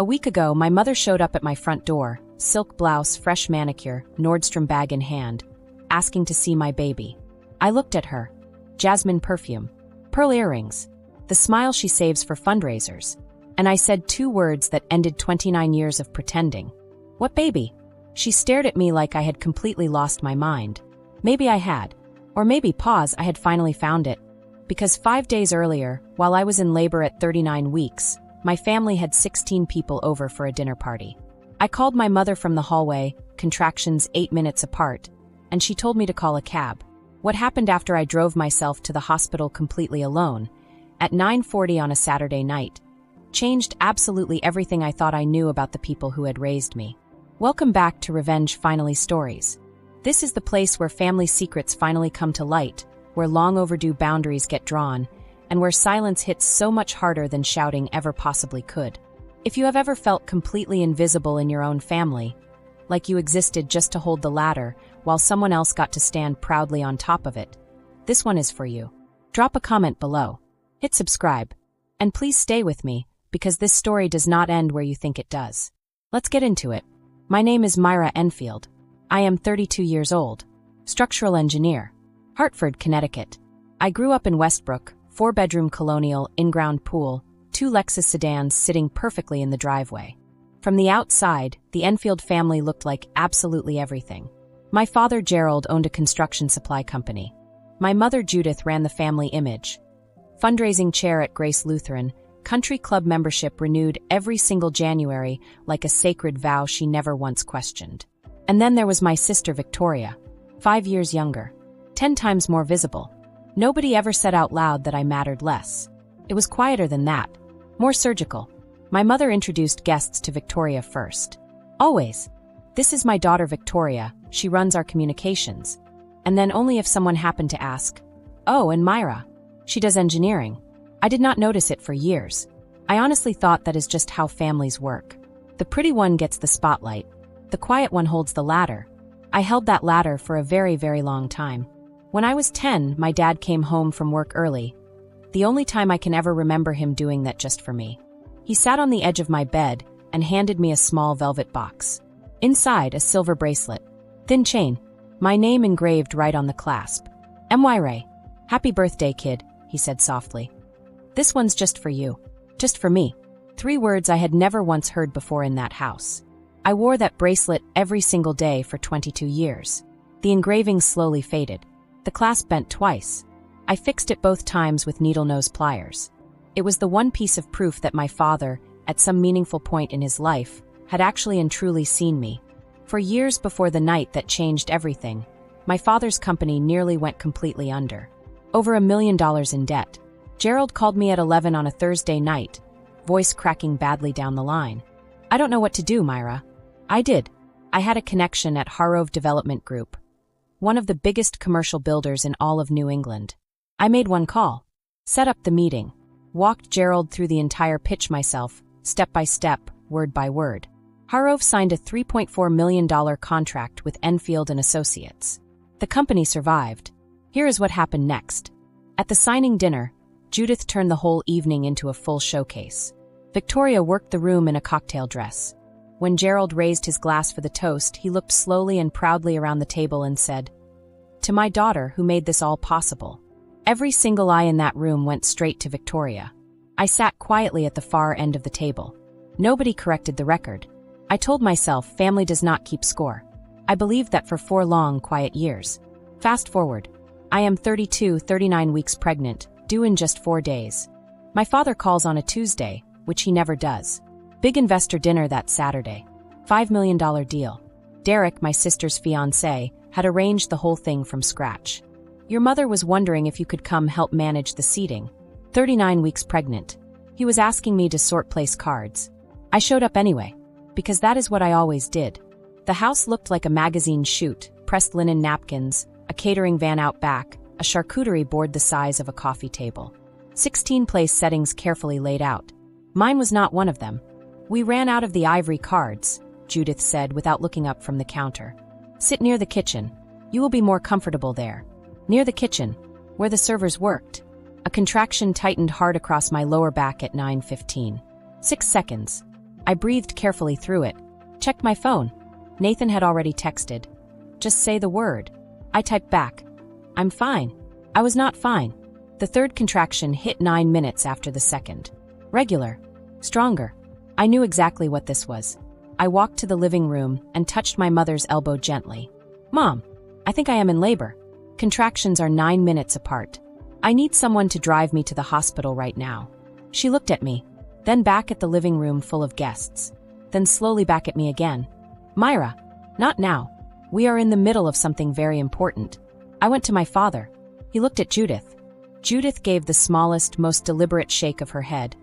A week ago, my mother showed up at my front door, silk blouse, fresh manicure, Nordstrom bag in hand, asking to see my baby. I looked at her. Jasmine perfume, pearl earrings, the smile she saves for fundraisers. And I said 2 words that ended 29 years of pretending. "What baby?" She stared at me like I had completely lost my mind. Maybe I had. Or maybe, I had finally found it. Because 5 days earlier, while I was in labor at 39 weeks, my family had 16 people over for a dinner party. I called my mother from the hallway, contractions 8 minutes apart, and she told me to call a cab. What happened after I drove myself to the hospital completely alone, at 9:40 on a Saturday night, changed absolutely everything I thought I knew about the people who had raised me. Welcome back to Revenge Finally Stories. This is the place where family secrets finally come to light, where long overdue boundaries get drawn, and where silence hits so much harder than shouting ever possibly could. If you have ever felt completely invisible in your own family, like you existed just to hold the ladder while someone else got to stand proudly on top of it, this one is for you. Drop a comment below, hit subscribe, and please stay with me, because this story does not end where you think it does. Let's get into it. My name is Myra Enfield. I am 32 years old, structural engineer, Hartford, Connecticut. I grew up in Westbrook, 4-bedroom colonial, in-ground pool, 2 Lexus sedans sitting perfectly in the driveway. From the outside, the Enfield family looked like absolutely everything. My father, Gerald, owned a construction supply company. My mother, Judith, ran the family image. Fundraising chair at Grace Lutheran, country club membership renewed every single January like a sacred vow she never once questioned. And then there was my sister, Victoria, 5 years younger, 10 times more visible. Nobody ever said out loud that I mattered less. It was quieter than that, more surgical. My mother introduced guests to Victoria first. Always. "This is my daughter Victoria, she runs our communications." And then only if someone happened to ask, "Oh, and Myra, she does engineering." I did not notice it for years. I honestly thought that is just how families work. The pretty one gets the spotlight. The quiet one holds the ladder. I held that ladder for a very, very long time. When I was 10, my dad came home from work early. The only time I can ever remember him doing that just for me. He sat on the edge of my bed and handed me a small velvet box. Inside, a silver bracelet. Thin chain. My name engraved right on the clasp. "M.Y. Ray. Happy birthday, kid," he said softly. "This one's just for you. Just for me." 3 words I had never once heard before in that house. I wore that bracelet every single day for 22 years. The engraving slowly faded. The clasp bent twice. I fixed it both times with needle-nose pliers. It was the one piece of proof that my father, at some meaningful point in his life, had actually and truly seen me. For years before the night that changed everything, my father's company nearly went completely under. Over $1 million in debt. Gerald called me at 11 on a Thursday night, voice cracking badly down the line. "I don't know what to do, Myra." I did. I had a connection at Harrove Development Group, one of the biggest commercial builders in all of New England. I made one call, set up the meeting, walked Gerald through the entire pitch myself, step by step, word by word. Harrove signed a $3.4 million contract with Enfield & Associates. The company survived. Here is what happened next. At the signing dinner, Judith turned the whole evening into a full showcase. Victoria worked the room in a cocktail dress. When Gerald raised his glass for the toast, he looked slowly and proudly around the table and said, "To my daughter who made this all possible." Every single eye in that room went straight to Victoria. I sat quietly at the far end of the table. Nobody corrected the record. I told myself family does not keep score. I believed that for 4 long, quiet years. Fast forward. I am 32, 39 weeks pregnant, due in just 4 days. My father calls on a Tuesday, which he never does. Big investor dinner that Saturday. $5 million deal. Derek, my sister's fiancé, had arranged the whole thing from scratch. "Your mother was wondering if you could come help manage the seating." 39 weeks pregnant. He was asking me to sort place cards. I showed up anyway, because that is what I always did. The house looked like a magazine shoot, pressed linen napkins, a catering van out back, a charcuterie board the size of a coffee table. 16 place settings carefully laid out. Mine was not one of them. "We ran out of the ivory cards," Judith said without looking up from the counter. "Sit near the kitchen. You will be more comfortable there." Near the kitchen, where the servers worked. A contraction tightened hard across my lower back at 9:15. 6 seconds. I breathed carefully through it. Checked my phone. Nathan had already texted. Just say the word. I typed back. I'm fine. I was not fine. The third contraction hit 9 minutes after the second. Regular. Stronger. I knew exactly what this was. I walked to the living room and touched my mother's elbow gently. Mom, I think I am in labor. Contractions are 9 minutes apart. I need someone to drive me to the hospital right now. She looked at me, then back at the living room full of guests, then slowly back at me again. Myra, not now. We are in the middle of something very important. I went to my father. He looked at Judith. Judith gave the smallest, most deliberate shake of her head,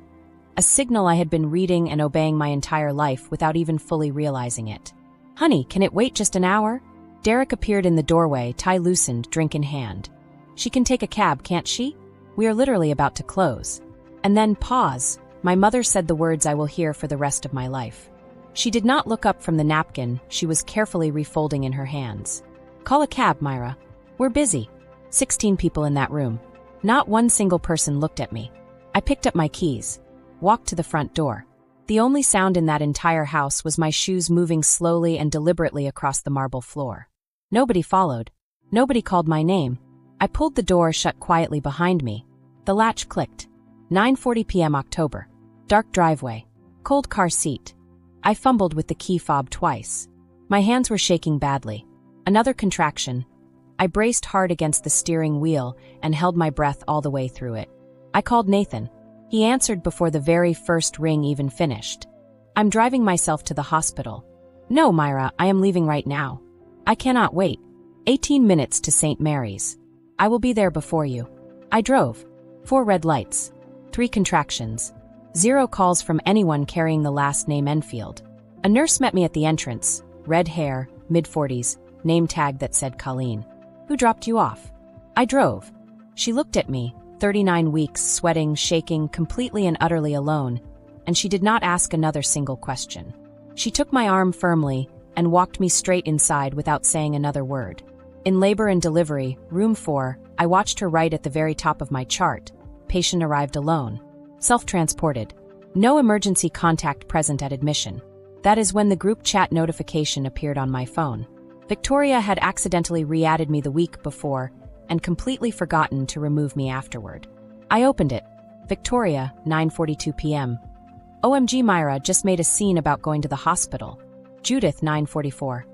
a signal I had been reading and obeying my entire life without even fully realizing it. Honey, can it wait just an hour? Derek appeared in the doorway, tie loosened, drink in hand. She can take a cab, can't she? We are literally about to close. And then pause. My mother said the words I will hear for the rest of my life. She did not look up from the napkin she was carefully refolding in her hands. Call a cab, Myra. We're busy. 16 people in that room. Not one single person looked at me. I picked up my keys, walked to the front door. The only sound in that entire house was my shoes moving slowly and deliberately across the marble floor. Nobody followed. Nobody called my name. I pulled the door shut quietly behind me. The latch clicked. 9:40 p.m. October. Dark driveway. Cold car seat. I fumbled with the key fob twice. My hands were shaking badly. Another contraction. I braced hard against the steering wheel and held my breath all the way through it. I called Nathan. He answered before the very first ring even finished. I'm driving myself to the hospital. No, Myra, I am leaving right now. I cannot wait. 18 minutes to St. Mary's. I will be there before you. I drove. 4 red lights. 3 contractions. 0 calls from anyone carrying the last name Enfield. A nurse met me at the entrance. Red hair, mid-40s, name tag that said Colleen. Who dropped you off? I drove. She looked at me, 39 weeks, sweating, shaking, completely and utterly alone, and she did not ask another single question. She took my arm firmly and walked me straight inside without saying another word. In labor and delivery, room 4, I watched her right at the very top of my chart. Patient arrived alone. Self-transported. No emergency contact present at admission. That is when the group chat notification appeared on my phone. Victoria had accidentally re-added me the week before and completely forgotten to remove me afterward. I opened it. Victoria, 9:42 p.m. OMG, Myra just made a scene about going to the hospital. Judith, 9:44.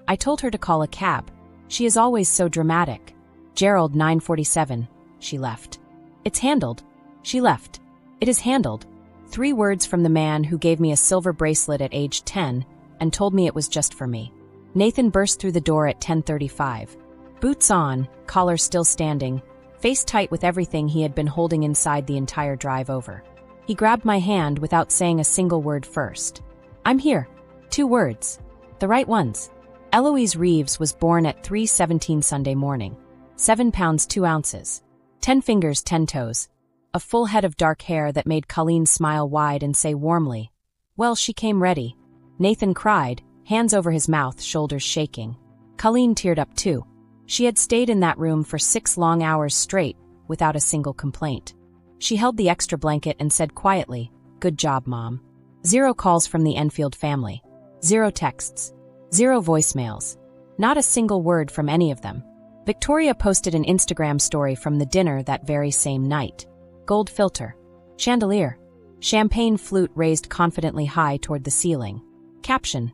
I told her to call a cab. She is always so dramatic. Gerald, 9:47. She left. It's handled. She left. It is handled. 3 words from the man who gave me a silver bracelet at age 10 and told me it was just for me. Nathan burst through the door at 10:35. Boots on, collar still standing, face tight with everything he had been holding inside the entire drive over. He grabbed my hand without saying a single word first. I'm here. 2 words. The right ones. Eloise Reeves was born at 3:17 Sunday morning. 7 pounds 2 ounces. 10 fingers 10 toes. A full head of dark hair that made Colleen smile wide and say warmly, well, she came ready. Nathan cried, hands over his mouth, shoulders shaking. Colleen teared up too. She had stayed in that room for 6 long hours straight, without a single complaint. She held the extra blanket and said quietly, good job, Mom. 0 calls from the Enfield family. 0 texts. 0 voicemails. Not a single word from any of them. Victoria posted an Instagram story from the dinner that very same night. Gold filter. Chandelier. Champagne flute raised confidently high toward the ceiling. Caption.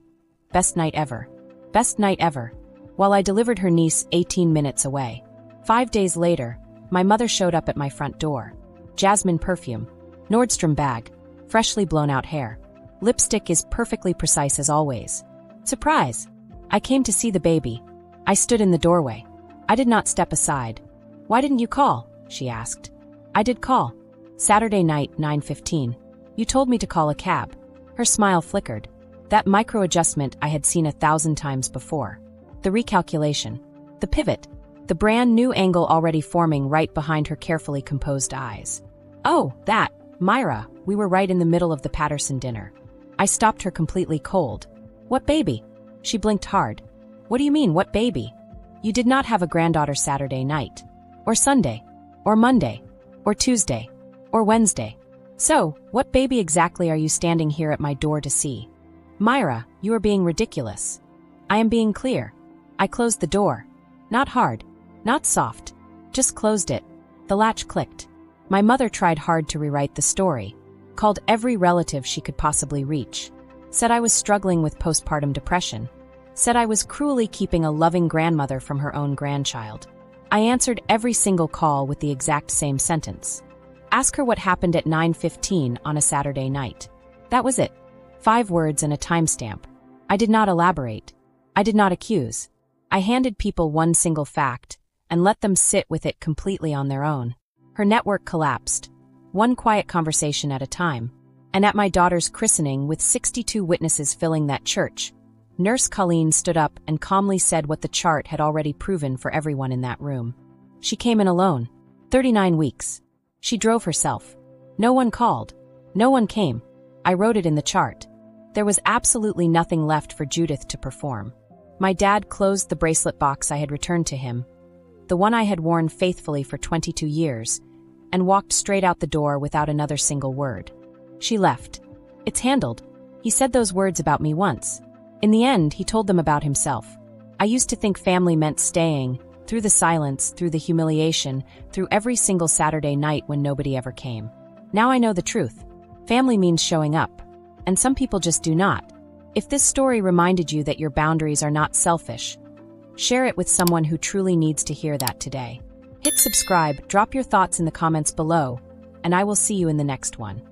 Best night ever. Best night ever. While I delivered her niece 18 minutes away. 5 days later, my mother showed up at my front door. Jasmine perfume. Nordstrom bag. Freshly blown out hair. Lipstick is perfectly precise as always. Surprise! I came to see the baby. I stood in the doorway. I did not step aside. Why didn't you call? She asked. I did call. Saturday night, 9:15. You told me to call a cab. Her smile flickered. That micro-adjustment I had seen 1,000 times before. The recalculation. The pivot. The brand new angle already forming right behind her carefully composed eyes. Oh, that, Myra, we were right in the middle of the Patterson dinner. I stopped her completely cold. What baby? She blinked hard. What do you mean, what baby? You did not have a granddaughter Saturday night. Or Sunday. Or Monday. Or Tuesday. Or Wednesday. So, what baby exactly are you standing here at my door to see? Myra, you are being ridiculous. I am being clear. I closed the door. Not hard. Not soft. Just closed it. The latch clicked. My mother tried hard to rewrite the story. Called every relative she could possibly reach. Said I was struggling with postpartum depression. Said I was cruelly keeping a loving grandmother from her own grandchild. I answered every single call with the exact same sentence. Ask her what happened at 9:15 on a Saturday night. That was it. 5 words and a timestamp. I did not elaborate. I did not accuse. I handed people one single fact and let them sit with it completely on their own. Her network collapsed, one quiet conversation at a time. And at my daughter's christening, with 62 witnesses filling that church, Nurse Colleen stood up and calmly said what the chart had already proven for everyone in that room. She came in alone. 39 weeks. She drove herself. No one called. No one came. I wrote it in the chart. There was absolutely nothing left for Judith to perform. My dad closed the bracelet box I had returned to him, the one I had worn faithfully for 22 years, and walked straight out the door without another single word. She left. It's handled. He said those words about me once. In the end, he told them about himself. I used to think family meant staying, through the silence, through the humiliation, through every single Saturday night when nobody ever came. Now I know the truth. Family means showing up. And some people just do not. If this story reminded you that your boundaries are not selfish, share it with someone who truly needs to hear that today. Hit subscribe, drop your thoughts in the comments below, and I will see you in the next one.